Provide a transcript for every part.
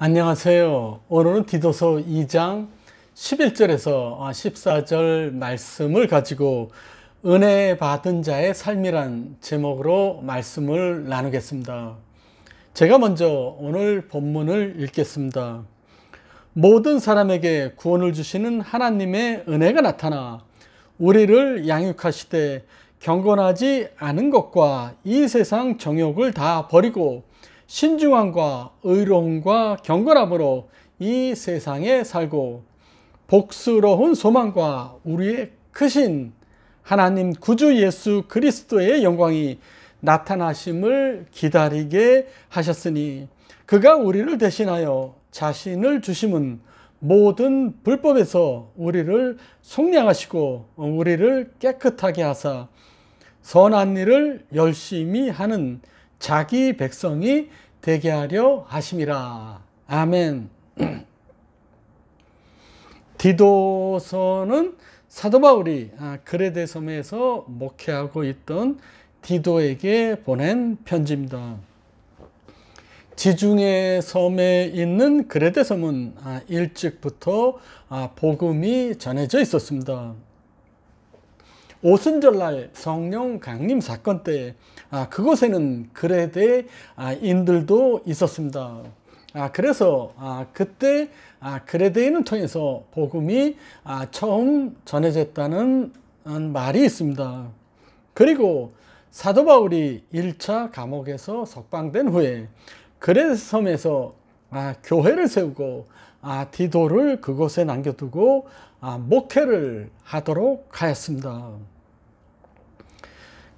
안녕하세요. 오늘은 디도서 2장 11절에서 14절 말씀을 가지고 은혜 받은 자의 삶이란 제목으로 말씀을 나누겠습니다. 제가 먼저 오늘 본문을 읽겠습니다. 모든 사람에게 구원을 주시는 하나님의 은혜가 나타나 우리를 양육하시되 경건하지 않은 것과 이 세상 정욕을 다 버리고 신중함과 의로움과 경건함으로 이 세상에 살고 복스러운 소망과 우리의 크신 하나님 구주 예수 그리스도의 영광이 나타나심을 기다리게 하셨으니 그가 우리를 대신하여 자신을 주심은 모든 불법에서 우리를 속량하시고 우리를 깨끗하게 하사 선한 일을 열심히 하는 자기 백성이 되게 하려 하심이라. 아멘. 디도서는 사도 바울이 그레데 섬에서 목회하고 있던 디도에게 보낸 편지입니다. 지중해 섬에 있는 그레데 섬은 일찍부터 복음이 전해져 있었습니다. 오순절날 성령 강림 사건 때 그곳에는 그레데인들도 있었습니다. 그래서 그때 그레데인을 통해서 복음이 처음 전해졌다는 말이 있습니다. 그리고 사도 바울이 1차 감옥에서 석방된 후에 그레데 섬에서 교회를 세우고 디도를 그곳에 남겨두고 목회를 하도록 하였습니다.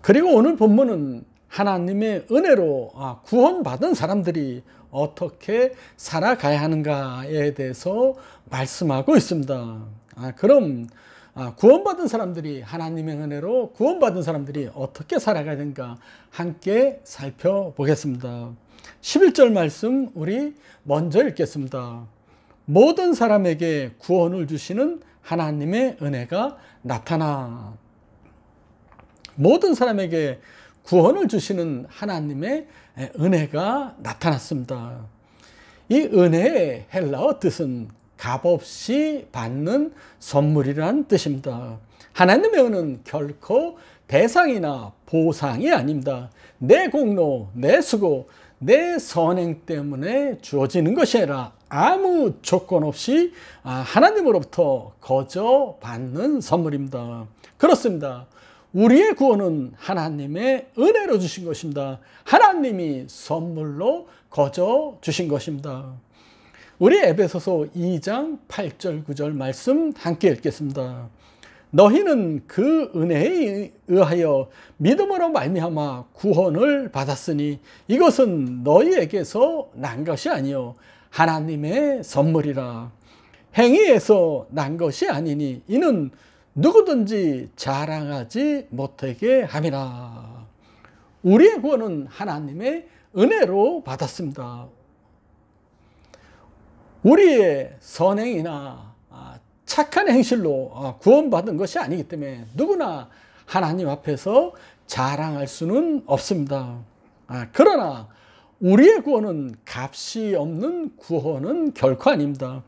그리고 오늘 본문은 하나님의 은혜로 구원받은 사람들이 어떻게 살아가야 하는가에 대해서 말씀하고 있습니다. 그럼 구원받은 사람들이 하나님의 은혜로 구원받은 사람들이 어떻게 살아가야 되는가 함께 살펴보겠습니다. 11절 말씀 우리 먼저 읽겠습니다. 모든 사람에게 구원을 주시는 하나님의 은혜가 나타나. 모든 사람에게 구원을 주시는 하나님의 은혜가 나타났습니다. 이 은혜의 헬라어 뜻은 값없이 받는 선물이란 뜻입니다. 하나님의 은혜는 결코 대상이나 보상이 아닙니다. 내 공로, 내 수고, 내 선행 때문에 주어지는 것이 아니라 아무 조건 없이 하나님으로부터 거저 받는 선물입니다. 그렇습니다. 우리의 구원은 하나님의 은혜로 주신 것입니다. 하나님이 선물로 거저 주신 것입니다. 우리 에베소서 2장 8절 9절 말씀 함께 읽겠습니다. 너희는 그 은혜에 의하여 믿음으로 말미암아 구원을 받았으니 이것은 너희에게서 난 것이 아니요 하나님의 선물이라. 행위에서 난 것이 아니니 이는 누구든지 자랑하지 못하게 함이라. 우리의 구원은 하나님의 은혜로 받았습니다. 우리의 선행이나 착한 행실로 구원받은 것이 아니기 때문에 누구나 하나님 앞에서 자랑할 수는 없습니다. 그러나 우리의 구원은 값이 없는 구원은 결코 아닙니다.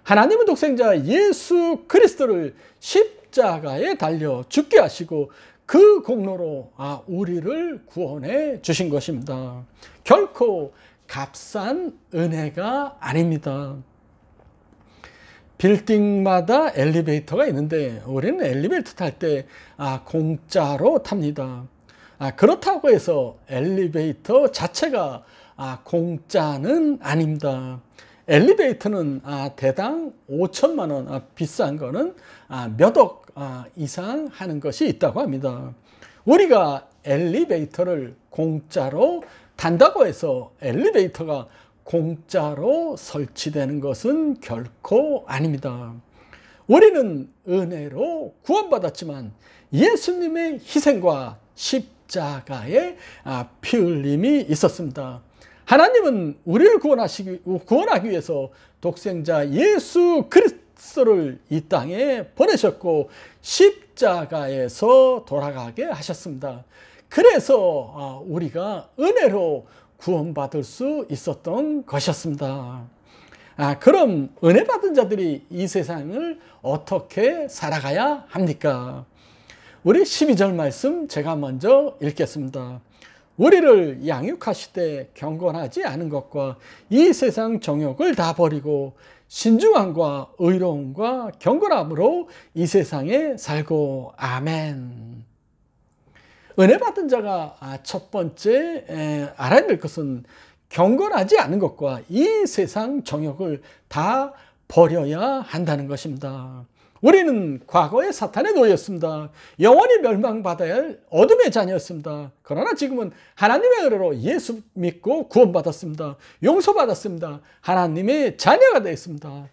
하나님의 독생자 예수 그리스도를 십자가에 달려 죽게 하시고 그 공로로 우리를 구원해 주신 것입니다. 결코 값싼 은혜가 아닙니다. 빌딩마다 엘리베이터가 있는데 우리는 엘리베이터 탈 때 공짜로 탑니다. 그렇다고 해서 엘리베이터 자체가 공짜는 아닙니다. 엘리베이터는 대당 5천만 원, 비싼 거는 몇 억 이상 하는 것이 있다고 합니다. 우리가 엘리베이터를 공짜로 탄다고 해서 엘리베이터가 공짜로 설치되는 것은 결코 아닙니다. 우리는 은혜로 구원받았지만 예수님의 희생과 십자가의 피 흘림이 있었습니다. 하나님은 우리를 구원하기 위해서 독생자 예수 그리스도를 이 땅에 보내셨고 십자가에서 돌아가게 하셨습니다. 그래서 우리가 은혜로 구원받을 수 있었던 것이었습니다. 그럼 은혜 받은 자들이 이 세상을 어떻게 살아가야 합니까? 우리 12절 말씀 제가 먼저 읽겠습니다. 우리를 양육하시되 경건하지 않은 것과 이 세상 정욕을 다 버리고 신중함과 의로움과 경건함으로 이 세상에 살고. 아멘. 은혜 받은 자가 첫 번째 알아야 될 것은 경건하지 않은 것과 이 세상 정욕을 다 버려야 한다는 것입니다. 우리는 과거에 사탄에 놓였습니다. 영원히 멸망받아야 할 어둠의 자녀였습니다. 그러나 지금은 하나님의 은혜로 예수 믿고 구원받았습니다. 용서받았습니다. 하나님의 자녀가 되었습니다.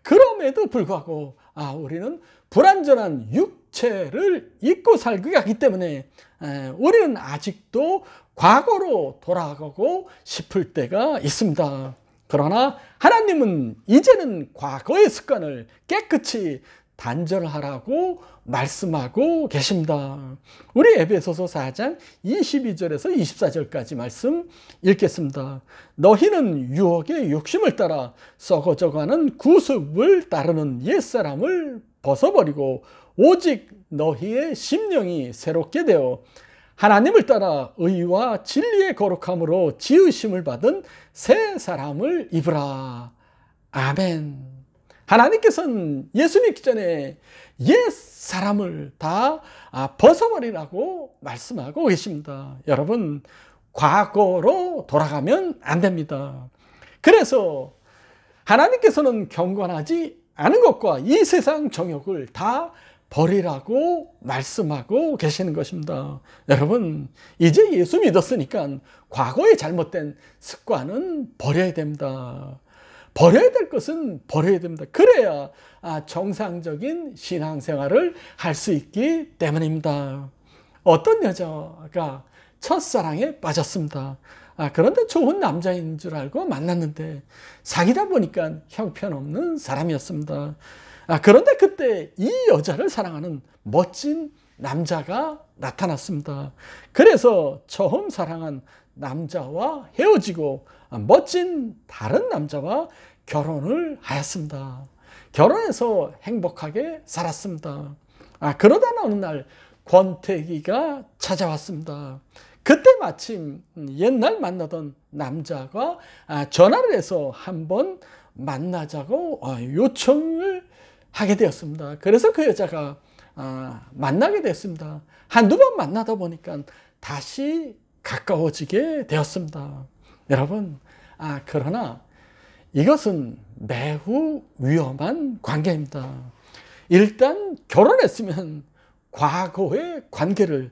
그럼에도 불구하고 우리는 불완전한 육체를 입고 살고 하기 때문에 우리는 아직도 과거로 돌아가고 싶을 때가 있습니다. 그러나 하나님은 이제는 과거의 습관을 깨끗이 단절하라고 말씀하고 계십니다. 우리 에베소서 4장 22절에서 24절까지 말씀 읽겠습니다. 너희는 유혹의 욕심을 따라 썩어져가는 구습을 따르는 옛사람을 벗어버리고 오직 너희의 심령이 새롭게 되어 하나님을 따라 의와 진리의 거룩함으로 지으심을 받은 새 사람을 입으라. 아멘. 하나님께서는 예수 믿기 전에 옛 사람을 다 벗어버리라고 말씀하고 계십니다. 여러분, 과거로 돌아가면 안 됩니다. 그래서 하나님께서는 경건하지 않은 것과 이 세상 정욕을 다 버리라고 말씀하고 계시는 것입니다. 여러분, 이제 예수 믿었으니까 과거의 잘못된 습관은 버려야 됩니다. 버려야 될 것은 버려야 됩니다. 그래야 정상적인 신앙생활을 할 수 있기 때문입니다. 어떤 여자가 첫사랑에 빠졌습니다. 그런데 좋은 남자인 줄 알고 만났는데 사귀다 보니까 형편없는 사람이었습니다. 그런데 그때 이 여자를 사랑하는 멋진 남자가 나타났습니다. 그래서 처음 사랑한 남자와 헤어지고 멋진 다른 남자와 결혼을 하였습니다. 결혼해서 행복하게 살았습니다. 그러다 어느 날 권태기가 찾아왔습니다. 그때 마침 옛날 만나던 남자가 전화를 해서 한번 만나자고 요청을 하게 되었습니다. 그래서 그 여자가 만나게 됐습니다. 한두 번 만나다 보니까 다시 가까워지게 되었습니다. 여러분, 그러나 이것은 매우 위험한 관계입니다. 일단 결혼했으면 과거의 관계를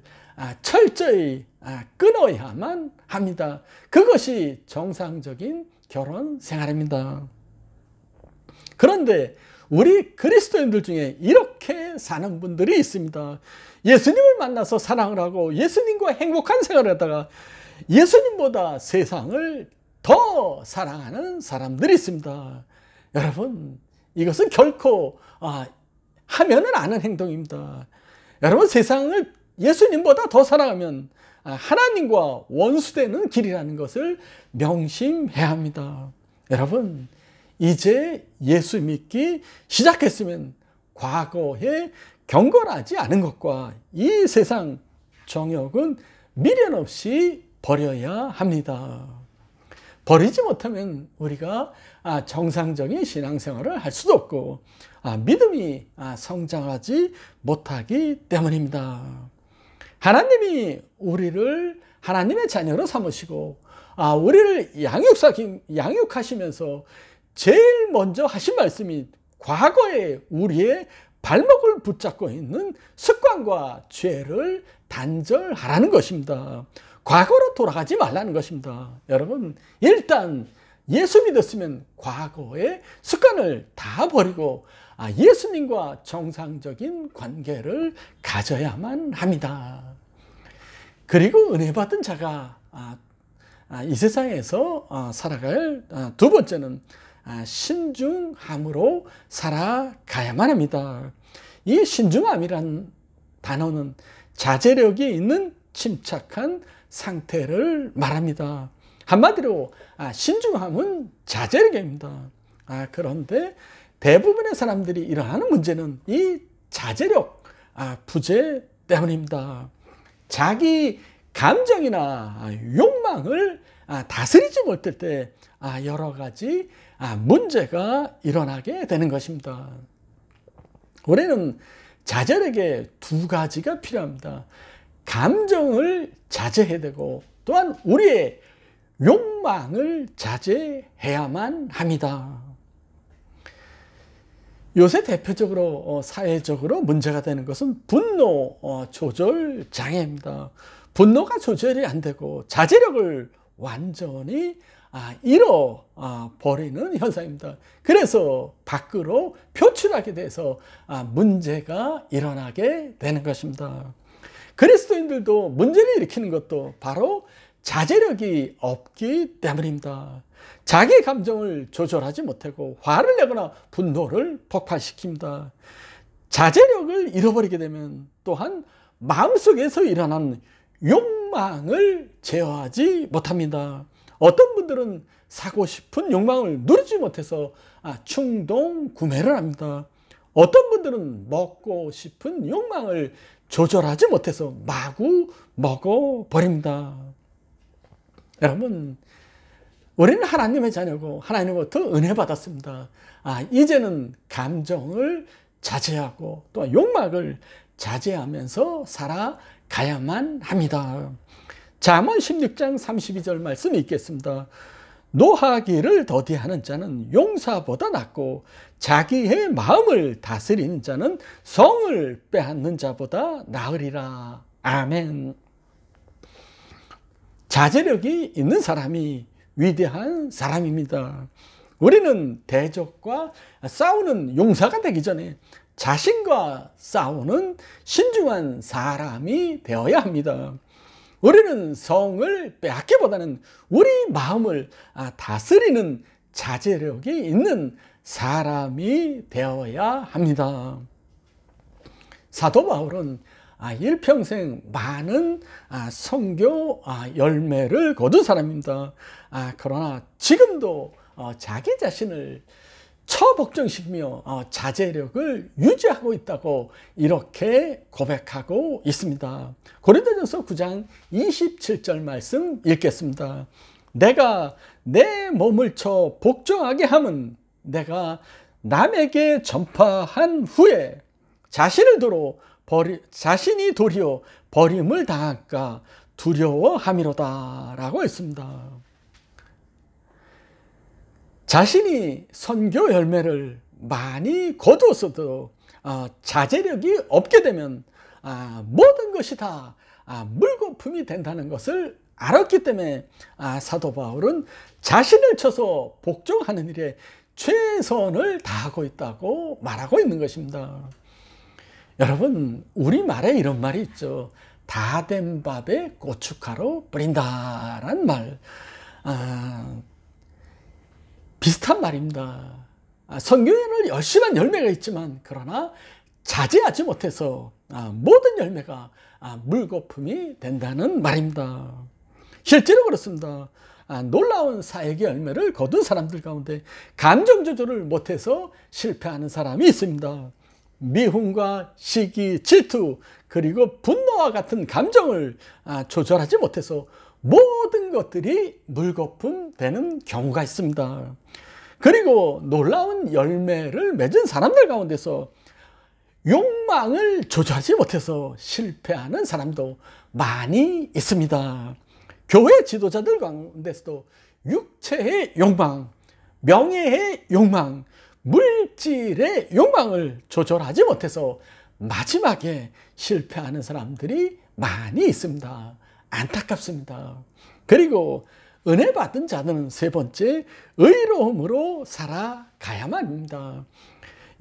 철저히 끊어야만 합니다. 그것이 정상적인 결혼 생활입니다. 그런데 우리 그리스도인들 중에 이렇게 사는 분들이 있습니다. 예수님을 만나서 사랑을 하고 예수님과 행복한 생활을 하다가 예수님보다 세상을 더 사랑하는 사람들이 있습니다. 여러분, 이것은 결코 하면은 안 하는 행동입니다. 여러분, 세상을 예수님보다 더 사랑하면 하나님과 원수되는 길이라는 것을 명심해야 합니다. 여러분, 이제 예수 믿기 시작했으면 과거에 경건하지 않은 것과 이 세상 정욕은 미련 없이 버려야 합니다. 버리지 못하면 우리가 정상적인 신앙생활을 할 수도 없고 믿음이 성장하지 못하기 때문입니다. 하나님이 우리를 하나님의 자녀로 삼으시고 우리를 양육하시면서 제일 먼저 하신 말씀이 과거에 우리의 발목을 붙잡고 있는 습관과 죄를 단절하라는 것입니다. 과거로 돌아가지 말라는 것입니다. 여러분, 일단 예수 믿었으면 과거의 습관을 다 버리고 예수님과 정상적인 관계를 가져야만 합니다. 그리고 은혜 받은 자가 이 세상에서 살아갈 두 번째는 신중함으로 살아가야만 합니다. 이 신중함이란 단어는 자제력이 있는 침착한 상태를 말합니다. 한마디로 신중함은 자제력입니다. 그런데 대부분의 사람들이 일어나는 문제는 이 자제력 부재 때문입니다. 자기 감정이나 욕망을 다스리지 못할 때 여러 가지 문제가 일어나게 되는 것입니다. 우리는 자제력에 두 가지가 필요합니다. 감정을 자제해야 되고 또한 우리의 욕망을 자제해야만 합니다. 요새 대표적으로 사회적으로 문제가 되는 것은 분노 조절 장애입니다. 분노가 조절이 안 되고 자제력을 완전히 잃어버리는 현상입니다. 그래서 밖으로 표출하게 돼서 문제가 일어나게 되는 것입니다. 그리스도인들도 문제를 일으키는 것도 바로 자제력이 없기 때문입니다. 자기 감정을 조절하지 못하고 화를 내거나 분노를 폭발시킵니다. 자제력을 잃어버리게 되면 또한 마음속에서 일어나는 욕망을 제어하지 못합니다. 어떤 분들은 사고 싶은 욕망을 누리지 못해서 충동 구매를 합니다. 어떤 분들은 먹고 싶은 욕망을 조절하지 못해서 마구 먹어버립니다. 여러분, 우리는 하나님의 자녀고 하나님으로부터 은혜 받았습니다. 이제는 감정을 자제하고 또 욕망을 자제하면서 살아가야만 합니다. 잠언 16장 32절 말씀 읽겠습니다. 노하기를 더디하는 자는 용사보다 낫고 자기의 마음을 다스리는 자는 성을 빼앗는 자보다 나으리라. 아멘. 자제력이 있는 사람이 위대한 사람입니다. 우리는 대적과 싸우는 용사가 되기 전에 자신과 싸우는 신중한 사람이 되어야 합니다. 우리는 성을 빼앗기보다는 우리 마음을 다스리는 자제력이 있는 사람이 되어야 합니다. 사도 바울은 일평생 많은 선교 열매를 거둔 사람입니다. 그러나 지금도 자기 자신을 처복종시키며 자제력을 유지하고 있다고 이렇게 고백하고 있습니다. 고린도전서 9장 27절 말씀 읽겠습니다. 내가 내 몸을 쳐 복종하게 함은 내가 남에게 전파한 후에 자신이 도리어 버림을 당할까 두려워함이로다 라고 했습니다. 자신이 선교 열매를 많이 거두었어도 자제력이 없게 되면 모든 것이 다 물거품이 된다는 것을 알았기 때문에 사도 바울은 자신을 쳐서 복종하는 일에 최선을 다하고 있다고 말하고 있는 것입니다. 여러분, 우리말에 이런 말이 있죠. 다 된 밥에 고춧가루 뿌린다라는 말. 비슷한 말입니다. 선교에는 열심한 열매가 있지만 그러나 자제하지 못해서 모든 열매가 물거품이 된다는 말입니다. 실제로 그렇습니다. 놀라운 사역의 열매를 거둔 사람들 가운데 감정 조절을 못해서 실패하는 사람이 있습니다. 미움과 시기, 질투, 그리고 분노와 같은 감정을 조절하지 못해서 모든 것들이 물거품 되는 경우가 있습니다. 그리고 놀라운 열매를 맺은 사람들 가운데서 욕망을 조절하지 못해서 실패하는 사람도 많이 있습니다. 교회 지도자들 가운데서도 육체의 욕망, 명예의 욕망, 물질의 욕망을 조절하지 못해서 마지막에 실패하는 사람들이 많이 있습니다. 안타깝습니다. 그리고 은혜 받은 자들은 세 번째, 의로움으로 살아가야만 합니다.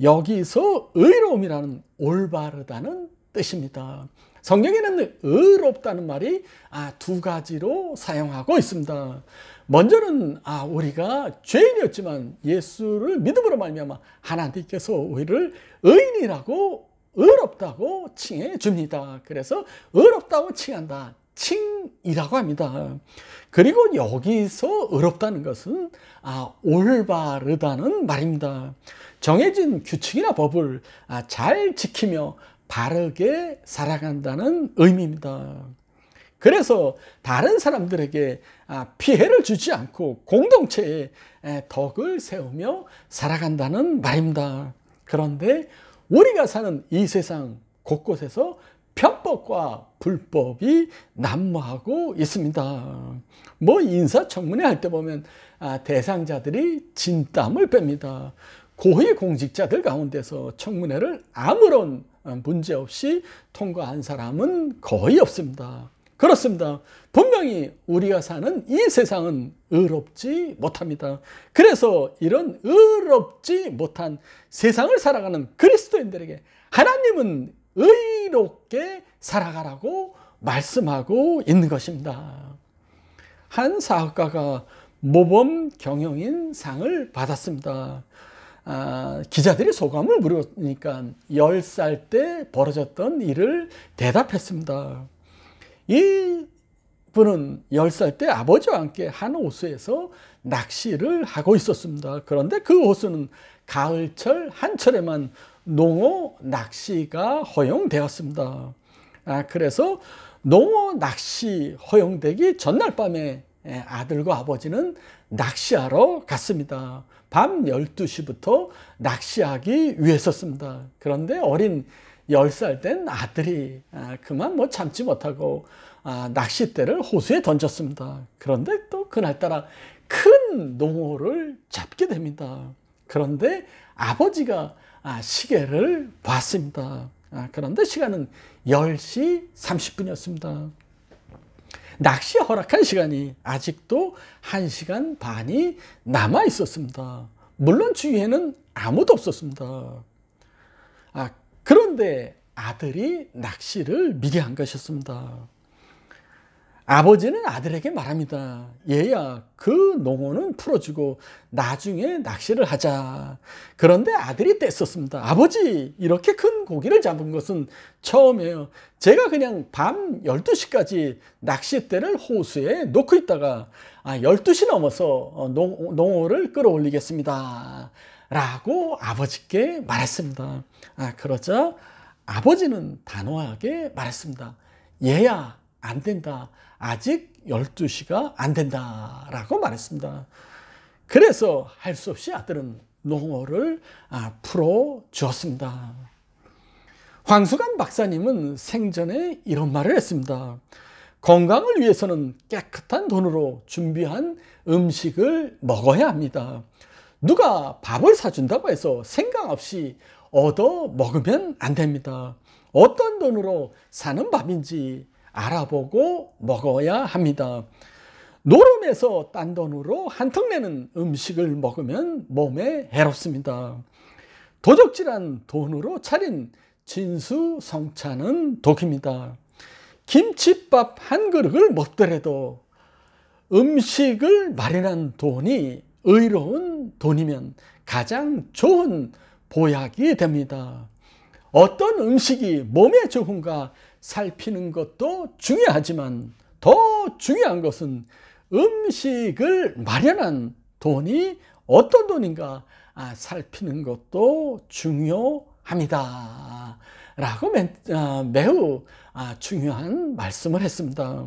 여기서 의로움이라는 올바르다는 뜻입니다. 성경에는 의롭다는 말이 두 가지로 사용하고 있습니다. 먼저는 우리가 죄인이었지만 예수를 믿음으로 말미암아 하나님께서 우리를 의인이라고 의롭다고 칭해 줍니다. 그래서 의롭다고 칭한다. 칭이라고 합니다. 그리고 여기서 의롭다는 것은 올바르다는 말입니다. 정해진 규칙이나 법을 잘 지키며 바르게 살아간다는 의미입니다. 그래서 다른 사람들에게 피해를 주지 않고 공동체에 덕을 세우며 살아간다는 말입니다. 그런데 우리가 사는 이 세상 곳곳에서 편법과 불법이 난무하고 있습니다. 인사청문회 할 때 보면 대상자들이 진땀을 뺍니다. 고위공직자들 가운데서 청문회를 아무런 문제 없이 통과한 사람은 거의 없습니다. 그렇습니다. 분명히 우리가 사는 이 세상은 의롭지 못합니다. 그래서 이런 의롭지 못한 세상을 살아가는 그리스도인들에게 하나님은 의롭게 살아가라고 말씀하고 있는 것입니다. 한 사업가가 모범 경영인 상을 받았습니다. 기자들이 소감을 물으니까 10살 때 벌어졌던 일을 대답했습니다. 이 분은 10살 때 아버지와 함께 한 호수에서 낚시를 하고 있었습니다. 그런데 그 호수는 가을철 한철에만 농어 낚시가 허용되었습니다. 그래서 농어 낚시 허용되기 전날 밤에 아들과 아버지는 낚시하러 갔습니다. 밤 12시부터 낚시하기 위해서였습니다. 그런데 어린 10살 된 아들이 그만 참지 못하고 낚싯대를 호수에 던졌습니다. 그런데 또 그날따라 큰 농어를 잡게 됩니다. 그런데 아버지가 시계를 봤습니다. 그런데 시간은 10시 30분이었습니다. 낚시 허락한 시간이 아직도 1시간 반이 남아 있었습니다. 물론 주위에는 아무도 없었습니다. 그런데 아들이 낚시를 미리 한 것이었습니다. 아버지는 아들에게 말합니다. 얘야, 그 농어는 풀어주고 나중에 낚시를 하자. 그런데 아들이 떼썼습니다. 아버지, 이렇게 큰 고기를 잡은 것은 처음이에요. 제가 그냥 밤 12시까지 낚싯대를 호수에 놓고 있다가 12시 넘어서 농어를 끌어올리겠습니다. 라고 아버지께 말했습니다. 그러자 아버지는 단호하게 말했습니다. 얘야, 안 된다. 아직 12시가 안 된다. 라고 말했습니다. 그래서 할 수 없이 아들은 농어를 풀어 주었습니다. 황수관 박사님은 생전에 이런 말을 했습니다. 건강을 위해서는 깨끗한 돈으로 준비한 음식을 먹어야 합니다. 누가 밥을 사준다고 해서 생각 없이 얻어 먹으면 안 됩니다. 어떤 돈으로 사는 밥인지 알아보고 먹어야 합니다. 노름에서 딴 돈으로 한턱 내는 음식을 먹으면 몸에 해롭습니다. 도적질한 돈으로 차린 진수성찬은 독입니다. 김치밥 한 그릇을 먹더라도 음식을 마련한 돈이 의로운 돈이면 가장 좋은 보약이 됩니다. 어떤 음식이 몸에 좋은가 살피는 것도 중요하지만 더 중요한 것은 음식을 마련한 돈이 어떤 돈인가 살피는 것도 중요합니다. 라고 매우 중요한 말씀을 했습니다.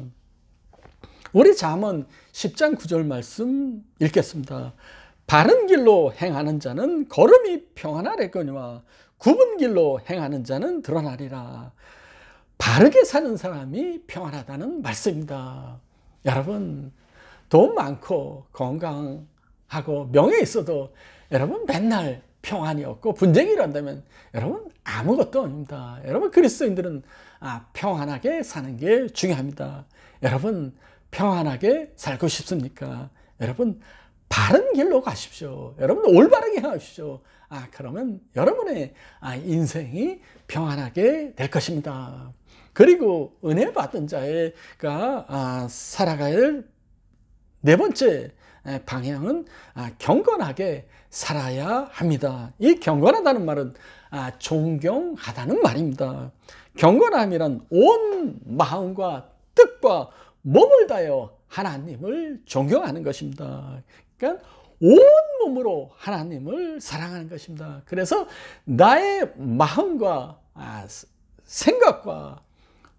우리 잠언 10장 9절 말씀 읽겠습니다. 바른 길로 행하는 자는 걸음이 평안하려거니와 굽은 길로 행하는 자는 드러나리라. 바르게 사는 사람이 평안하다는 말씀입니다. 여러분, 돈 많고 건강하고 명예 있어도 여러분 맨날 평안이 없고 분쟁이 일어난다면 여러분 아무것도 아닙니다. 여러분 그리스도인들은 평안하게 사는 게 중요합니다. 여러분 평안하게 살고 싶습니까? 여러분 바른 길로 가십시오. 여러분 올바르게 행하십시오. 그러면 여러분의 인생이 평안하게 될 것입니다. 그리고 은혜 받은 자가 살아가야 할 네 번째 방향은 경건하게 살아야 합니다. 이 경건하다는 말은 존경하다는 말입니다. 경건함이란 온 마음과 뜻과 몸을 다하여 하나님을 존경하는 것입니다. 그러니까 온 몸으로 하나님을 사랑하는 것입니다. 그래서 나의 마음과 생각과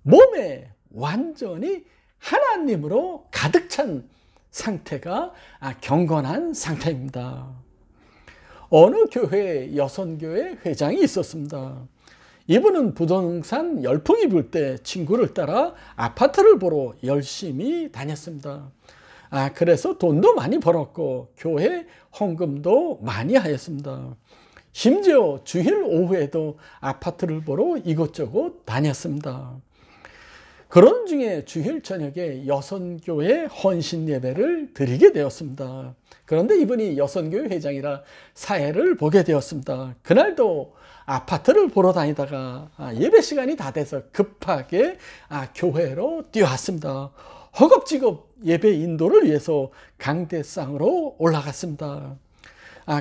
몸에 완전히 하나님으로 가득 찬 상태가 경건한 상태입니다. 어느 교회에 여선교회 회장이 있었습니다. 이분은 부동산 열풍이 불 때 친구를 따라 아파트를 보러 열심히 다녔습니다. 그래서 돈도 많이 벌었고 교회 헌금도 많이 하였습니다. 심지어 주일 오후에도 아파트를 보러 이곳저곳 다녔습니다. 그런 중에 주일 저녁에 여선교회 헌신 예배를 드리게 되었습니다. 그런데 이분이 여선교회 회장이라 사회를 보게 되었습니다. 그날도 아파트를 보러 다니다가 예배 시간이 다 돼서 급하게 교회로 뛰어왔습니다. 허겁지겁 예배 인도를 위해서 강대상으로 올라갔습니다.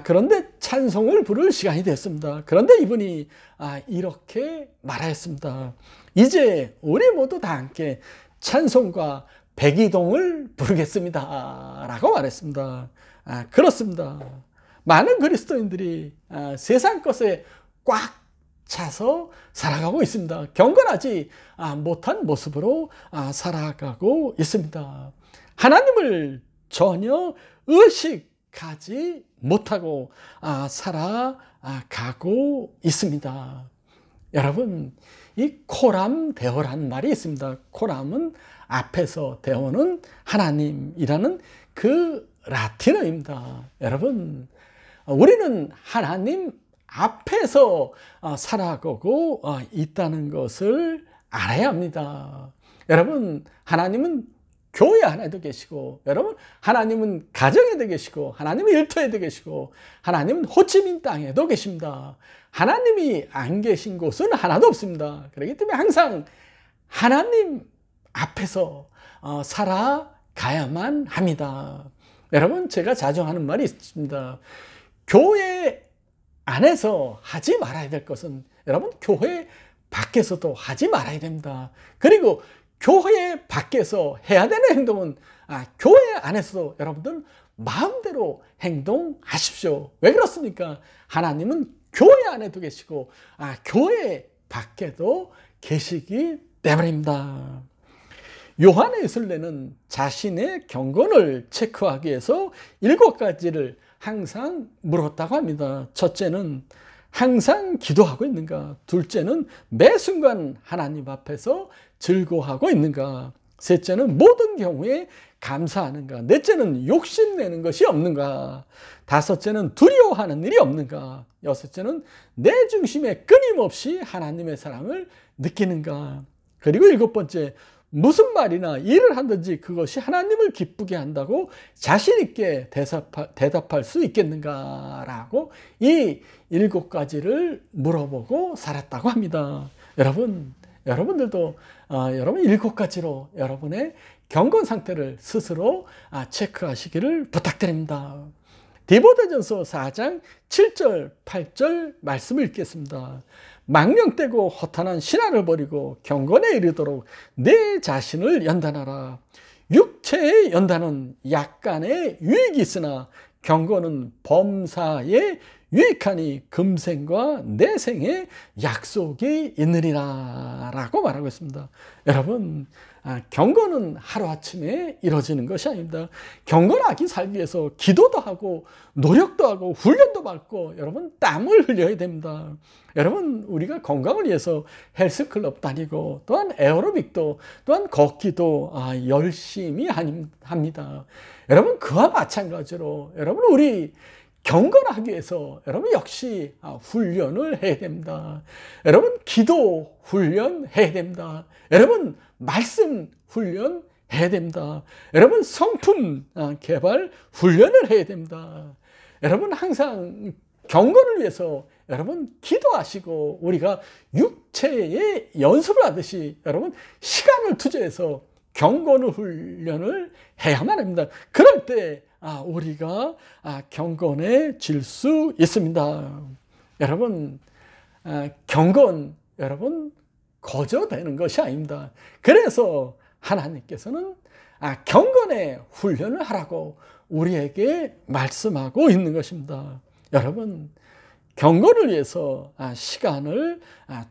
그런데 찬송을 부를 시간이 됐습니다. 그런데 이분이 이렇게 말하였습니다. 이제 우리 모두 다 함께 찬송과 백이동을 부르겠습니다 라고 말했습니다. 그렇습니다. 많은 그리스도인들이 세상 것에 꽉 차서 살아가고 있습니다. 경건하지 못한 모습으로 살아가고 있습니다. 하나님을 전혀 의식하지 못하고 살아가고 있습니다. 여러분, 이 코람 데오라는 말이 있습니다. 코람은 앞에서, 데오는 하나님이라는 그 라틴어입니다. 여러분, 우리는 하나님 앞에서 살아가고 있다는 것을 알아야 합니다. 여러분, 하나님은 교회 안에도 계시고, 여러분, 하나님은 가정에도 계시고, 하나님은 일터에도 계시고, 하나님은 호치민 땅에도 계십니다. 하나님이 안 계신 곳은 하나도 없습니다. 그렇기 때문에 항상 하나님 앞에서 살아가야만 합니다. 여러분, 제가 자주 하는 말이 있습니다. 교회 안에서 하지 말아야 될 것은 여러분 교회 밖에서도 하지 말아야 됩니다. 그리고 교회 밖에서 해야 되는 행동은 교회 안에서도 여러분들 마음대로 행동하십시오. 왜 그렇습니까? 하나님은 교회 안에도 계시고 교회 밖에도 계시기 때문입니다. 요한의 예술내는 자신의 경건을 체크하기 위해서 7가지를 항상 물었다고 합니다. 첫째는 항상 기도하고 있는가? 둘째는 매 순간 하나님 앞에서 즐거워하고 있는가? 셋째는 모든 경우에 감사하는가? 넷째는 욕심내는 것이 없는가? 다섯째는 두려워하는 일이 없는가? 여섯째는 내 중심에 끊임없이 하나님의 사랑을 느끼는가? 그리고 7번째, 무슨 말이나 일을 하든지 그것이 하나님을 기쁘게 한다고 자신 있게 대답할 수 있겠는가라고 이 7가지를 물어보고 살았다고 합니다. 여러분들도 여러분 7가지로 여러분의 경건 상태를 스스로 체크하시기를 부탁드립니다. 디모데전서 4장 7절 8절 말씀을 읽겠습니다. 망령되고 허탄한 신화를 버리고 경건에 이르도록 내 자신을 연단하라. 육체의 연단은 약간의 유익이 있으나 경건은 범사에 유익하니 금생과 내생에 약속이 있느니라 라고 말하고 있습니다. 여러분, 경건은 하루아침에 이루어지는 것이 아닙니다. 경건하게 살기 위해서 기도도 하고 노력도 하고 훈련도 받고 여러분 땀을 흘려야 됩니다. 여러분, 우리가 건강을 위해서 헬스클럽 다니고 또한 에어로빅도 또한 걷기도 열심히 합니다. 여러분, 그와 마찬가지로 여러분 우리 경건하기 위해서 여러분 역시 훈련을 해야 됩니다. 여러분 기도 훈련 해야 됩니다. 여러분 말씀 훈련 해야 됩니다. 여러분 성품 개발 훈련을 해야 됩니다. 여러분 항상 경건을 위해서 여러분 기도하시고 우리가 육체의 연습을 하듯이 여러분 시간을 투자해서 경건 훈련을 해야만 합니다. 그럴 때 우리가 경건해질 수 있습니다. 여러분, 경건 여러분 거저되는 것이 아닙니다. 그래서 하나님께서는 경건의 훈련을 하라고 우리에게 말씀하고 있는 것입니다. 여러분, 경건을 위해서 시간을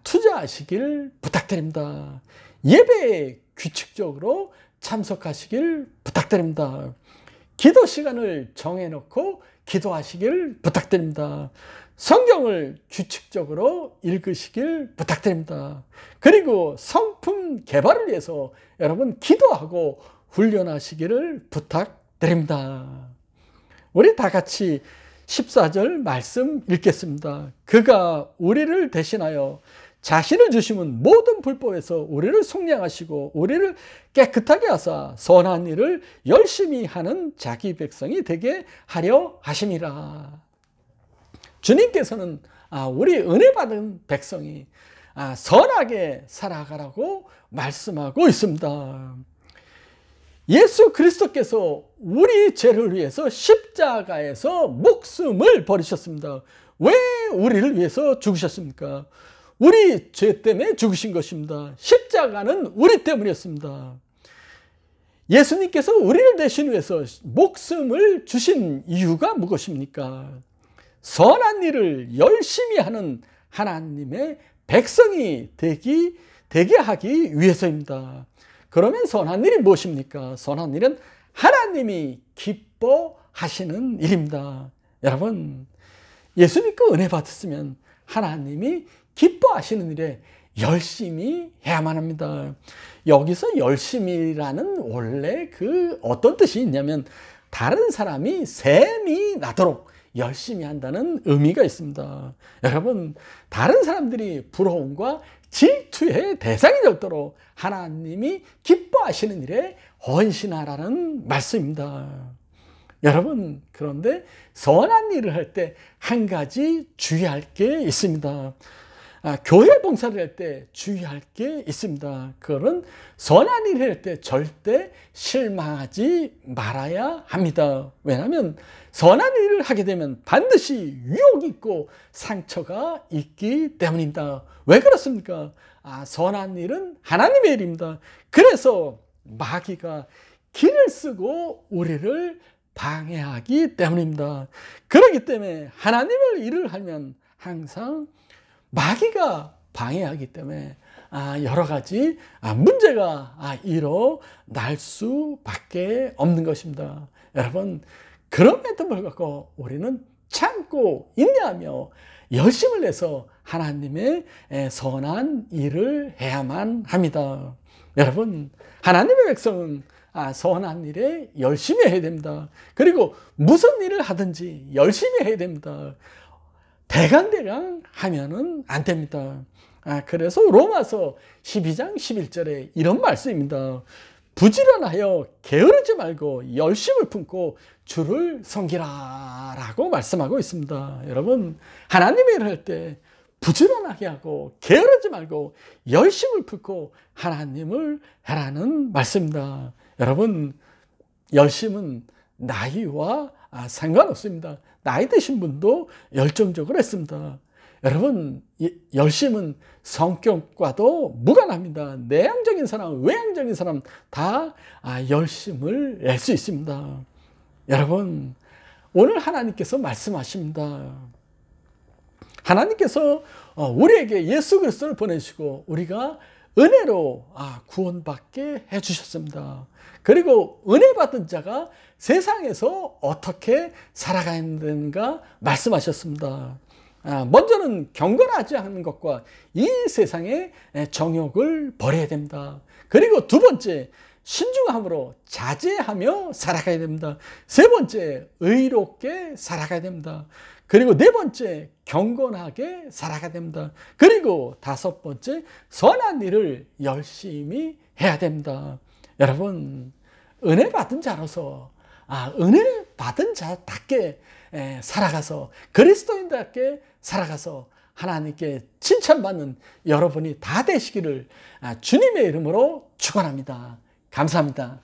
투자하시길 부탁드립니다. 예배에 규칙적으로 참석하시길 부탁드립니다. 기도 시간을 정해놓고 기도하시길 부탁드립니다. 성경을 규칙적으로 읽으시길 부탁드립니다. 그리고 성품 개발을 위해서 여러분 기도하고 훈련하시기를 부탁드립니다. 우리 다 같이 14절 말씀 읽겠습니다. 그가 우리를 대신하여 자신을 주심은 모든 불법에서 우리를 속량하시고 우리를 깨끗하게 하사 선한 일을 열심히 하는 자기 백성이 되게 하려 하심이라. 주님께서는 우리 은혜 받은 백성이 선하게 살아가라고 말씀하고 있습니다. 예수 그리스도께서 우리 죄를 위해서 십자가에서 목숨을 버리셨습니다. 왜 우리를 위해서 죽으셨습니까? 우리 죄 때문에 죽으신 것입니다. 십자가는 우리 때문이었습니다. 예수님께서 우리를 대신 위해서 목숨을 주신 이유가 무엇입니까? 선한 일을 열심히 하는 하나님의 백성이 되게 하기 위해서입니다. 그러면 선한 일이 무엇입니까? 선한 일은 하나님이 기뻐하시는 일입니다. 여러분, 예수 믿고 은혜 받았으면 하나님이 기뻐하시는 일에 열심히 해야만 합니다. 여기서 열심히라는 원래 어떤 뜻이 있냐면 다른 사람이 셈이 나도록 열심히 한다는 의미가 있습니다. 여러분, 다른 사람들이 부러움과 질투의 대상이 되도록 하나님이 기뻐하시는 일에 헌신하라는 말씀입니다. 여러분, 그런데 선한 일을 할 때 한 가지 주의할 게 있습니다. 교회 봉사를 할 때 주의할 게 있습니다. 그거는 선한 일을 할 때 절대 실망하지 말아야 합니다. 왜냐하면 선한 일을 하게 되면 반드시 유혹이 있고 상처가 있기 때문입니다. 왜 그렇습니까? 선한 일은 하나님의 일입니다. 그래서 마귀가 길을 쓰고 우리를 방해하기 때문입니다. 그렇기 때문에 하나님의 일을 하면 항상 마귀가 방해하기 때문에 여러 가지 문제가 일어날 수밖에 없는 것입니다. 여러분, 그럼에도 불구하고 우리는 참고 인내하며 열심을 내서 하나님의 선한 일을 해야만 합니다. 여러분, 하나님의 백성은 선한 일에 열심히 해야 됩니다. 그리고 무슨 일을 하든지 열심히 해야 됩니다. 대강대강 하면은 안 됩니다. 그래서 로마서 12장 11절에 이런 말씀입니다. 부지런하여 게으르지 말고 열심을 품고 주를 섬기라 라고 말씀하고 있습니다. 여러분, 하나님의 일을 할 때 부지런하게 하고 게으르지 말고 열심을 품고 하나님을 하라는 말씀입니다. 여러분, 열심은 나이와 상관없습니다. 나이 드신 분도 열정적으로 했습니다. 여러분, 열심은 성격과도 무관합니다. 내향적인 사람, 외향적인 사람 다 열심을 낼 수 있습니다. 여러분, 오늘 하나님께서 말씀하십니다. 하나님께서 우리에게 예수 그리스도를 보내시고 우리가 은혜로 구원받게 해주셨습니다. 그리고 은혜 받은 자가 세상에서 어떻게 살아가야 되는가 말씀하셨습니다. 먼저는 경건하지 않은 것과 이 세상의 정욕을 버려야 됩니다. 그리고 두 번째, 신중함으로 자제하며 살아가야 됩니다. 세 번째, 의롭게 살아가야 됩니다. 그리고 네 번째, 경건하게 살아가야 됩니다. 그리고 다섯 번째, 선한 일을 열심히 해야 됩니다. 여러분, 은혜 받은 자로서 은혜 받은 자답게 살아가서 그리스도인답게 살아가서 하나님께 칭찬받는 여러분이 다 되시기를 주님의 이름으로 축원합니다. 감사합니다.